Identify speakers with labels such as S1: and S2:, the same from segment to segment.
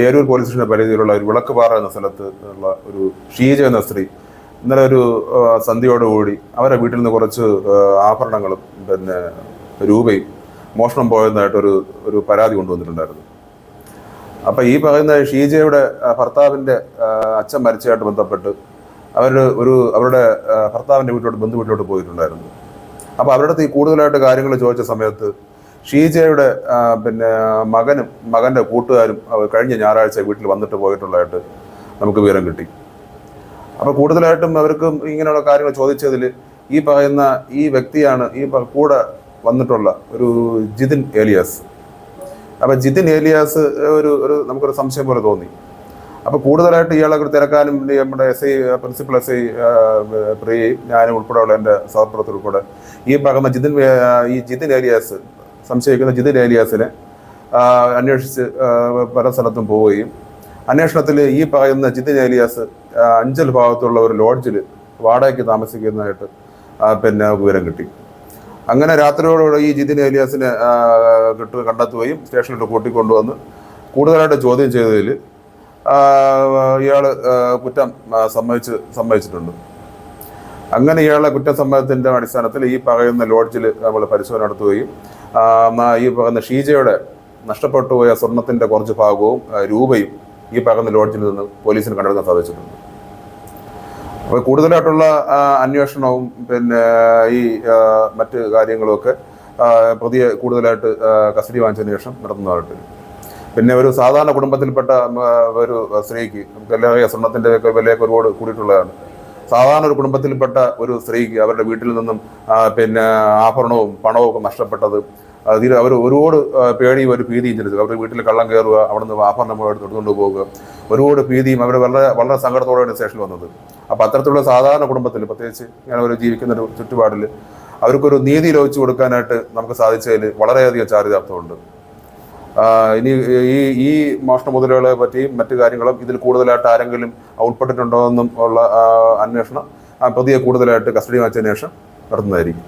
S1: Eroor police സ്റ്റേഷൻ്റെ പരിധിയിലുള്ള ഒരു വിളക്കുപാറ എന്ന സ്ഥലത്ത് ഉള്ള ഒരു ഷീജ എന്ന സ്ത്രീ ഇന്നലെ ഒരു സന്ധ്യയോടുകൂടി അവരെ വീട്ടിൽ നിന്ന് കുറച്ച് ആഭരണങ്ങളും പിന്നെ രൂപയും മോഷണം പോയതായിട്ടൊരു ഒരു പരാതി കൊണ്ടുവന്നിട്ടുണ്ടായിരുന്നു. അപ്പം ഈ പറയുന്ന ഷീജയുടെ ഭർത്താവിൻ്റെ അച്ഛൻ മരിച്ചതായിട്ട് ബന്ധപ്പെട്ട് അവരുടെ ഭർത്താവിൻ്റെ ബന്ധു വീട്ടിലോട്ട് പോയിട്ടുണ്ടായിരുന്നു. അപ്പോൾ അവരുടെ അടുത്ത് ഈ കൂടുതലായിട്ട് കാര്യങ്ങൾ ചോദിച്ച സമയത്ത് ഷീജയുടെ പിന്നെ മകൻ്റെ കൂട്ടുകാരും കഴിഞ്ഞ ഞായറാഴ്ച വീട്ടിൽ വന്നിട്ട് പോയിട്ടുള്ളതായിട്ട് നമുക്ക് വിവരം കിട്ടി. അപ്പോൾ കൂടുതലായിട്ടും അവർക്ക് ഇങ്ങനെയുള്ള കാര്യങ്ങൾ ചോദിച്ചതിൽ ഈ പറയുന്ന ഈ വ്യക്തിയാണ് ഈ കൂടെ വന്നിട്ടുള്ള ഒരു ജിതിൻ ഏലിയാസ്. അപ്പോൾ ജിതിൻ ഏലിയാസ് നമുക്കൊരു സംശയം പോലെ തോന്നി. അപ്പോൾ കൂടുതലായിട്ട് ഇയാളെ തിരക്കാനും നമ്മുടെ പ്രിൻസിപ്പൽ SI പ്രിയയും ഞാനും ഉൾപ്പെടെയുള്ള എൻ്റെ സഹപ്രവർത്തകർ ഉൾപ്പെടെ ഈ പറയുന്ന ജിതിൻ ഏലിയാസ് സംശയിക്കുന്ന ജിതിൻ ഏലിയാസിനെ അന്വേഷിച്ച് പല സ്ഥലത്തും പോവുകയും അന്വേഷണത്തിൽ ഈ പറയുന്ന ജിതിൻ ഏലിയാസ് അഞ്ചൽ ഭാഗത്തുള്ള ഒരു ലോഡ്ജിൽ വാടകയ്ക്ക് താമസിക്കുന്നതായിട്ട് വിവരം കിട്ടി. അങ്ങനെ രാത്രിയോടുകൂടെ ഈ ജിതിൻ ഏലിയാസിനെ കണ്ടെത്തുകയും സ്റ്റേഷനിൽ കൂട്ടിക്കൊണ്ടുവന്ന് കൂടുതലായിട്ട് ചോദ്യം ചെയ്തതിൽ ഇയാൾ കുറ്റം സമ്മതിച്ചിട്ടുണ്ട്. അങ്ങനെ ഇയാളെ കുറ്റസമ്മതത്തിൻ്റെ അടിസ്ഥാനത്തിൽ ഈ പറയുന്ന ലോഡ്ജിൽ നമ്മൾ പരിശോധന നടത്തുകയും ഈ പറയുന്ന ഷീജയുടെ നഷ്ടപ്പെട്ടു പോയ സ്വർണത്തിൻ്റെ കുറച്ച് ഭാഗവും രൂപയും ഈ പറയുന്ന ലോഡ്ജിൽ നിന്ന് പോലീസിന് കണ്ടെത്താൻ സാധിച്ചിട്ടുണ്ട്. അപ്പോൾ കൂടുതലായിട്ടുള്ള അന്വേഷണവും ഈ മറ്റ് കാര്യങ്ങളുമൊക്കെ പ്രതിയെ കൂടുതലായിട്ട് കസ്റ്റഡി വാങ്ങിച്ചതിന് ശേഷം നടത്തുന്നതായിട്ട്. പിന്നെ ഒരു സാധാരണ കുടുംബത്തിൽപ്പെട്ട ഒരു സ്ത്രീക്ക് നമുക്കെല്ലാം സ്വർണത്തിൻ്റെ ഒക്കെ വിലയൊക്കെ ഒരുപാട് കൂടിയിട്ടുള്ളതാണ്. സാധാരണ ഒരു കുടുംബത്തിൽപ്പെട്ട ഒരു സ്ത്രീക്ക് അവരുടെ വീട്ടിൽ നിന്നും ആഭരണവും പണവും ഒക്കെ നഷ്ടപ്പെട്ടത് അവർ ഒരുപാട് പേടിയും ഒരു ഭീതിയും ജനിച്ചു. അവരുടെ വീട്ടിൽ കള്ളം കയറുക, അവിടെ നിന്ന് ആഭരണം എടുത്തുകൊണ്ട് പോവുക, ഒരുപാട് ഭീതിയും അവർ വളരെ സങ്കടത്തോടെയാണ് സ്റ്റേഷനിൽ വന്നത്. അപ്പോൾ അത്തരത്തിലുള്ള സാധാരണ കുടുംബത്തിൽ പ്രത്യേകിച്ച് ഇങ്ങനെ അവർ ജീവിക്കുന്ന ഒരു ചുറ്റുപാടിൽ അവർക്കൊരു നീതി ലോപിച്ചു കൊടുക്കാനായിട്ട് നമുക്ക് സാധിച്ചതിൽ വളരെയധികം ചാരിതാർത്ഥ്യമുണ്ട്. ഇനി ഈ മോഷണ മുതലുകളെ പറ്റിയും മറ്റു കാര്യങ്ങളും ഇതിൽ കൂടുതലായിട്ട് ആരെങ്കിലും ഉൾപ്പെട്ടിട്ടുണ്ടോ എന്നും ഉള്ള അന്വേഷണം പ്രതിയെ കൂടുതലായിട്ട് കസ്റ്റഡി വാങ്ങിച്ചതിന് ശേഷം നടത്തുന്നതായിരിക്കും.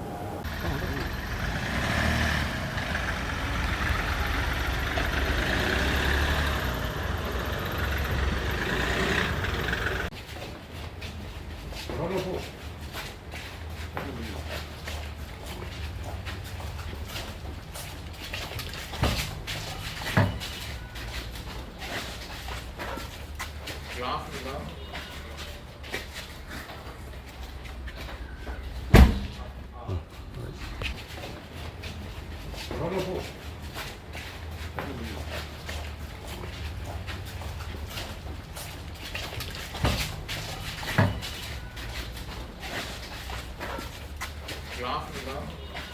S2: Schlafen,